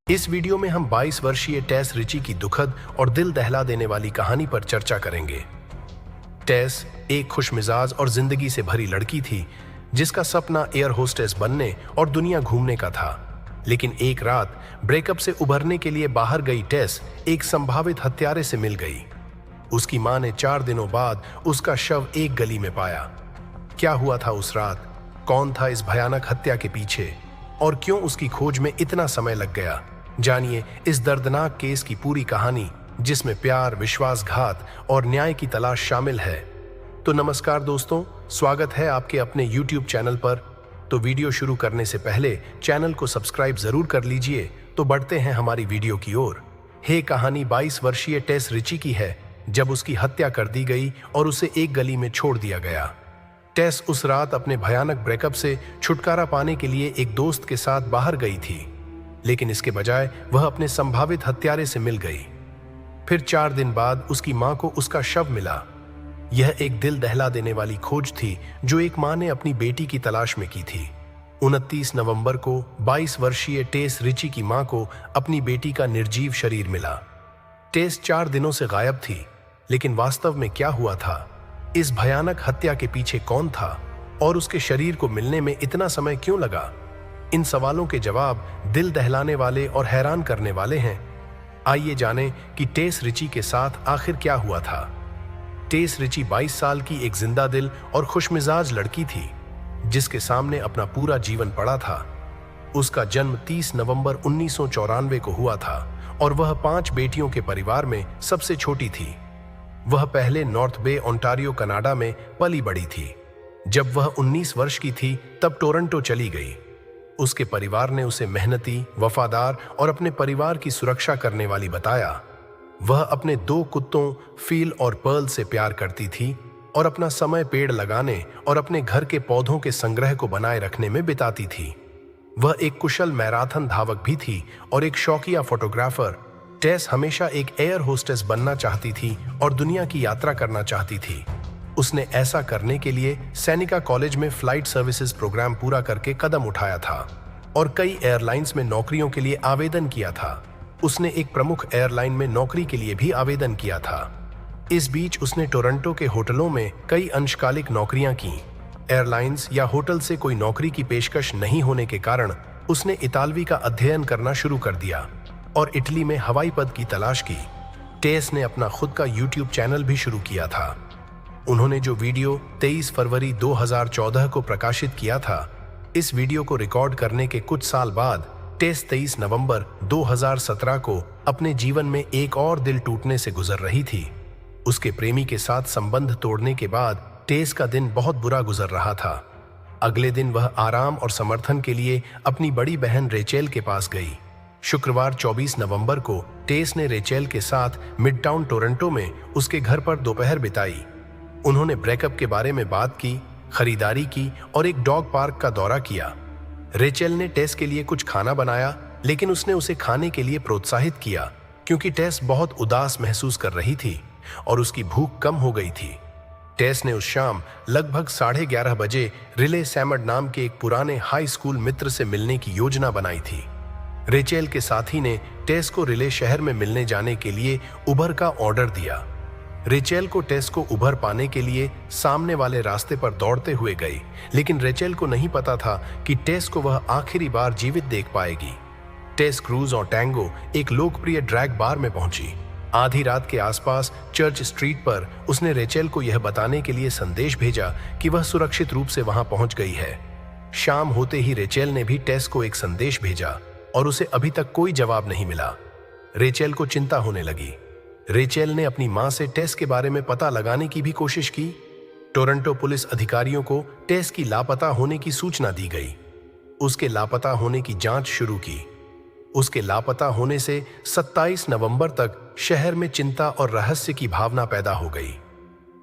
इस वीडियो में हम 22 वर्षीय टेस रिची की दुखद और दिल दहला देने वाली कहानी पर चर्चा करेंगे। टेस एक खुशमिजाज और जिंदगी से भरी लड़की थी जिसका सपना एयर होस्टेस बनने और दुनिया घूमने का था। लेकिन एक रात ब्रेकअप से उभरने के लिए बाहर गई टेस एक संभावित हत्यारे से मिल गई। उसकी मां ने 4 दिनों बाद उसका शव एक गली में पाया। क्या हुआ था उस रात? कौन था इस भयानक हत्या के पीछे और क्यों उसकी खोज में इतना समय लग गया? जानिए इस दर्दनाक केस की पूरी कहानी, जिसमें प्यार, विश्वासघात और न्याय की तलाश शामिल है। तो नमस्कार दोस्तों, स्वागत है आपके अपने YouTube चैनल पर। तो वीडियो शुरू करने से पहले चैनल को सब्सक्राइब जरूर कर लीजिए। तो बढ़ते हैं हमारी वीडियो की ओर। कहानी 22 वर्षीय टेस रिची की है, जब उसकी हत्या कर दी गई और उसे एक गली में छोड़ दिया गया। टेस उस रात अपने भयानक ब्रेकअप से छुटकारा पाने के लिए एक दोस्त के साथ बाहर गई थी, लेकिन इसके बजाय वह अपने संभावित हत्यारे से मिल गई। फिर 4 दिन बाद उसकी मां को उसका शव मिला। यह एक दिल दहला देने वाली खोज थी जो एक मां ने अपनी बेटी की तलाश में की थी। 29 नवंबर को 22 वर्षीय टेस रिची की मां को अपनी बेटी का निर्जीव शरीर मिला। टेस 4 दिनों से गायब थी, लेकिन वास्तव में क्या हुआ था? इस भयानक हत्या के पीछे कौन था और उसके शरीर को मिलने में इतना समय क्यों लगा? इन सवालों के जवाब दिल दहलाने वाले और हैरान करने वाले हैं। आइए जानें कि टेस रिची के साथ आखिर क्या हुआ था। टेस रिची 22 साल की एक जिंदा दिल और खुशमिजाज लड़की थी, जिसके सामने अपना पूरा जीवन पड़ा था। उसका जन्म 30 नवंबर 1994 को हुआ था और वह 5 बेटियों के परिवार में सबसे छोटी थी। वह पहले नॉर्थ बे, ओंटारियो, कनाडा में पली बड़ी थी। जब वह 19 वर्ष की थी तब टोरंटो चली गई। उसके परिवार ने उसे मेहनती, वफादार और अपने परिवार की सुरक्षा करने वाली बताया। वह अपने 2 कुत्तों फील और पर्ल से प्यार करती थी और अपना समय पेड़ लगाने और अपने घर के पौधों के संग्रह को बनाए रखने में बिताती थी। वह एक कुशल मैराथन धावक भी थी और एक शौकिया फोटोग्राफर। टेस हमेशा एक एयर होस्टेस बनना चाहती थी और दुनिया की यात्रा करना चाहती थी। उसने ऐसा करने के लिए सैनिका कॉलेज में फ्लाइट सर्विसेज प्रोग्राम पूरा करके कदम उठाया था और कई एयरलाइंस में नौकरियों के लिए आवेदन किया था। उसने एक प्रमुख एयरलाइन में नौकरी के लिए भी आवेदन किया था। इस बीच उसने टोरंटो के होटलों में कई अंशकालिक नौकरियां की। एयरलाइंस या होटल से कोई नौकरी की पेशकश नहीं होने के कारण उसने इतालवी का अध्ययन करना शुरू कर दिया और इटली में हवाई पद की तलाश की। टेस ने अपना खुद का YouTube चैनल भी शुरू किया था। उन्होंने जो वीडियो 23 फरवरी 2014 को प्रकाशित किया था, इस वीडियो को रिकॉर्ड करने के कुछ साल बाद टेस 23 नवंबर 2017 को अपने जीवन में एक और दिल टूटने से गुजर रही थी। उसके प्रेमी के साथ संबंध तोड़ने के बाद टेस का दिन बहुत बुरा गुजर रहा था। अगले दिन वह आराम और समर्थन के लिए अपनी बड़ी बहन रेचेल के पास गई। शुक्रवार 24 नवंबर को टेस ने रेचेल के साथ मिडटाउन टोरंटो में उसके घर पर दोपहर बिताई। उन्होंने ब्रेकअप के बारे में बात की, खरीदारी की और एक डॉग पार्क का दौरा किया। रेचेल ने टेस के लिए कुछ खाना बनाया, लेकिन उसने उसे खाने के लिए प्रोत्साहित किया क्योंकि टेस बहुत उदास महसूस कर रही थी और उसकी भूख कम हो गई थी। टेस ने उस शाम लगभग 11:30 बजे रिले सैमड नाम के एक पुराने हाई स्कूल मित्र से मिलने की योजना बनाई थी। रेचेल के साथी ने टेस को रिले शहर में मिलने जाने के लिए उबर का ऑर्डर दिया। रेचेल को टेस को उबर पाने के लिए सामने वाले रास्ते पर दौड़ते हुए गई, लेकिन रेचेल को नहीं पता था कि टेस को वह आखिरी बार जीवित देख पाएगी। टेस क्रूज और टैंगो एक लोकप्रिय ड्रैग बार में पहुंची। आधी रात के आसपास चर्च स्ट्रीट पर उसने रेचेल को यह बताने के लिए संदेश भेजा कि वह सुरक्षित रूप से वहां पहुंच गई है। शाम होते ही रेचेल ने भी टेस को एक संदेश भेजा और उसे अभी तक कोई जवाब नहीं मिला। रेचेल को चिंता होने लगी। रेचेल ने अपनी मां से टेस के बारे में पता लगाने की भी कोशिश की। टोरंटो पुलिस अधिकारियों को टेस की लापता होने की सूचना दी गई। उसके लापता होने की जांच शुरू की। उसके लापता होने से 27 नवंबर तक शहर में चिंता और रहस्य की भावना पैदा हो गई।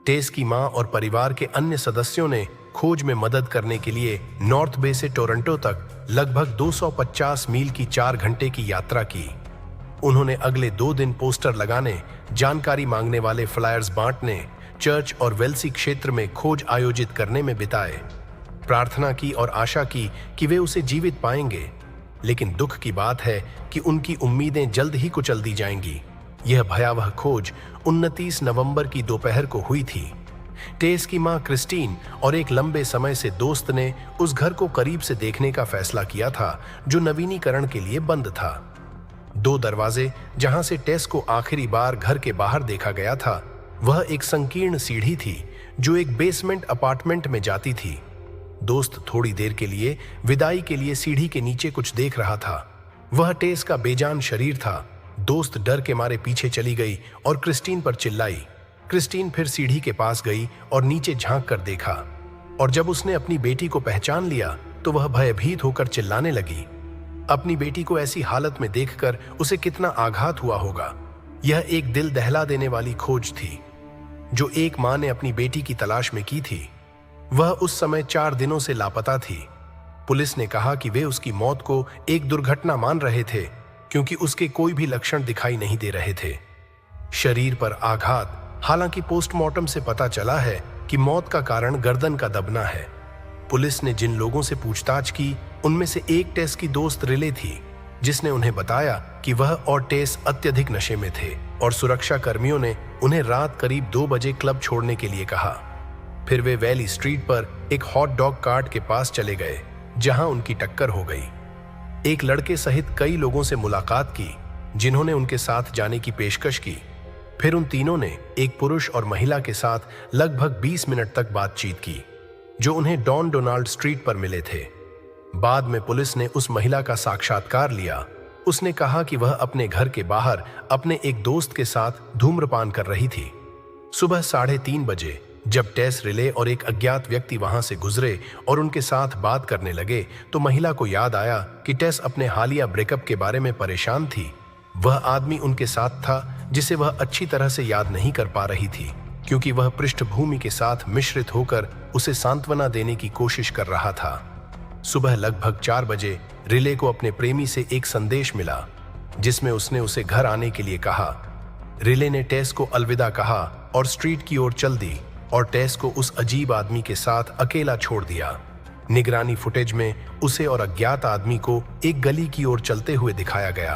टेस की मां और परिवार के अन्य सदस्यों ने खोज में मदद करने के लिए नॉर्थ बे से टोरंटो तक लगभग 250 मील की 4 घंटे की यात्रा की। उन्होंने अगले 2 दिन पोस्टर लगाने, जानकारी मांगने वाले फ्लायर्स बांटने, चर्च और वेल्सी क्षेत्र में खोज आयोजित करने में बिताए। प्रार्थना की और आशा की कि वे उसे जीवित पाएंगे। लेकिन दुख की बात है कि उनकी उम्मीदें जल्द ही कुचल दी जाएंगी। यह भयावह खोज 29 नवंबर की दोपहर को हुई थी। टेस की मां क्रिस्टीन और एक लंबे समय से दोस्त ने उस घर को करीब से देखने का फैसला किया था जो नवीनीकरण के लिए बंद था। 2 दरवाजे जहां से टेस को आखिरी बार घर के बाहर देखा गया था, वह एक संकीर्ण सीढ़ी थी जो एक बेसमेंट अपार्टमेंट में जाती थी। दोस्त थोड़ी देर के लिए विदाई के लिए सीढ़ी के नीचे कुछ देख रहा था। वह टेस का बेजान शरीर था। दोस्त डर के मारे पीछे चली गई और क्रिस्टीन पर चिल्लाई। क्रिस्टीन फिर सीढ़ी के पास गई और नीचे झांक कर देखा, और जब उसने अपनी बेटी को पहचान लिया तो वह भयभीत होकर चिल्लाने लगी। अपनी बेटी को ऐसी हालत में देखकर उसे कितना आघात हुआ होगा। यह एक दिल दहला देने वाली खोज थी जो एक मां ने अपनी बेटी की तलाश में की थी। वह उस समय 4 दिनों से लापता थी। पुलिस ने कहा कि वे उसकी मौत को एक दुर्घटना मान रहे थे क्योंकि उसके कोई भी लक्षण दिखाई नहीं दे रहे थे। शरीर पर आघात, हालांकि पोस्टमार्टम से पता चला है कि मौत का कारण गर्दन का दबना है। पुलिस ने जिन लोगों से पूछताछ की उनमें से एक टेस की दोस्त रिले थी, जिसने उन्हें बताया कि वह और टेस अत्यधिक नशे में थे और सुरक्षा कर्मियों ने उन्हें रात करीब 2 बजे क्लब छोड़ने के लिए कहा। फिर वे वैली स्ट्रीट पर एक हॉट डॉग कार्ट के पास चले गए जहां उनकी टक्कर हो गई। एक लड़के सहित कई लोगों से मुलाकात की जिन्होंने उनके साथ जाने की पेशकश की। फिर उन तीनों ने एक पुरुष और महिला के साथ लगभग 20 मिनट तक बातचीत की जो उन्हें डॉन डोनाल्ड स्ट्रीट पर मिले थे। बाद में पुलिस ने उस महिला का साक्षात्कार लिया। उसने कहा कि वह अपने घर के बाहर अपने एक दोस्त के साथ धूम्रपान कर रही थी। सुबह 3:30 बजे जब टेस रिले और एक अज्ञात व्यक्ति वहां से गुजरे और उनके साथ बात करने लगे तो महिला को याद आया कि टेस अपने हालिया ब्रेकअप के बारे में परेशान थी। वह आदमी उनके साथ था जिसे वह अच्छी तरह से याद नहीं कर पा रही थी क्योंकि वह पृष्ठभूमि के साथ मिश्रित होकर उसे सांत्वना देने की कोशिश कर रहा था। सुबह लगभग 4 बजे रिले को अपने प्रेमी से एक संदेश मिला जिसमें उसने उसे घर आने के लिए कहा। रिले ने टेस को अलविदा कहा और स्ट्रीट की ओर चल दी और टेस को उस अजीब आदमी के साथ अकेला छोड़ दिया। निगरानी फुटेज में उसे और अज्ञात आदमी को एक गली की ओर चलते हुए दिखाया गया,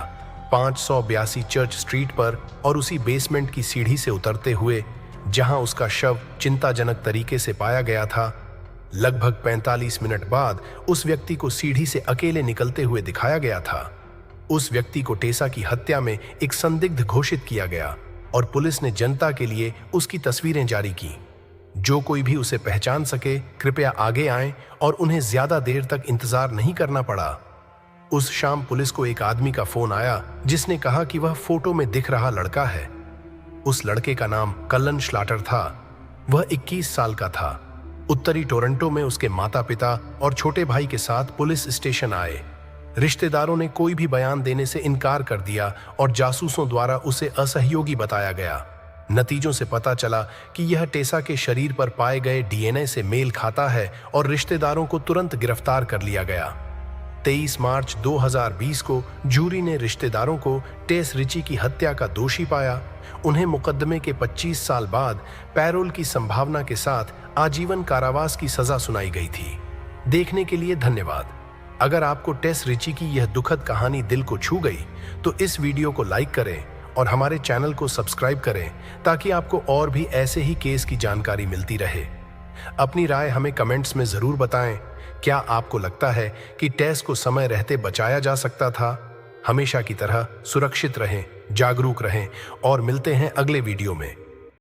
582 चर्च स्ट्रीट पर, और उसी बेसमेंट की सीढ़ी से उतरते हुए जहां उसका शव चिंताजनक तरीके से पाया गया था। लगभग 45 मिनट बाद उस व्यक्ति को सीढ़ी से अकेले निकलते हुए दिखाया गया था। उस व्यक्ति को टेसा की हत्या में एक संदिग्ध घोषित किया गया और पुलिस ने जनता के लिए उसकी तस्वीरें जारी की। जो कोई भी उसे पहचान सके कृपया आगे आएं और उन्हें ज्यादा देर तक इंतजार नहीं करना पड़ा। उस शाम पुलिस को एक आदमी का फोन आया जिसने कहा कि वह फोटो में दिख रहा लड़का है। उस लड़के का नाम कलन श्लाटर था। वह 21 साल का था। उत्तरी टोरंटो में उसके माता पिता और छोटे भाई के साथ पुलिस स्टेशन आए। रिश्तेदारों ने कोई भी बयान देने से इनकार कर दिया और जासूसों द्वारा उसे असहयोगी बताया गया। नतीजों से पता चला कि यह टेसा के शरीर पर पाए गए डीएनए से मेल खाता है और रिश्तेदारों को तुरंत गिरफ्तार कर लिया गया। 23 मार्च 2020 को जूरी ने रिश्तेदारों को टेस रिची की हत्या का दोषी पाया। उन्हें मुकदमे के 25 साल बाद पैरोल की संभावना के साथ आजीवन कारावास की सजा सुनाई गई थी। देखने के लिए धन्यवाद। अगर आपको टेस रिची की यह दुखद कहानी दिल को छू गई तो इस वीडियो को लाइक करें और हमारे चैनल को सब्सक्राइब करें ताकि आपको और भी ऐसे ही केस की जानकारी मिलती रहे। अपनी राय हमें कमेंट्स में जरूर बताएं। क्या आपको लगता है कि टेस को समय रहते बचाया जा सकता था? हमेशा की तरह सुरक्षित रहें, जागरूक रहें और मिलते हैं अगले वीडियो में।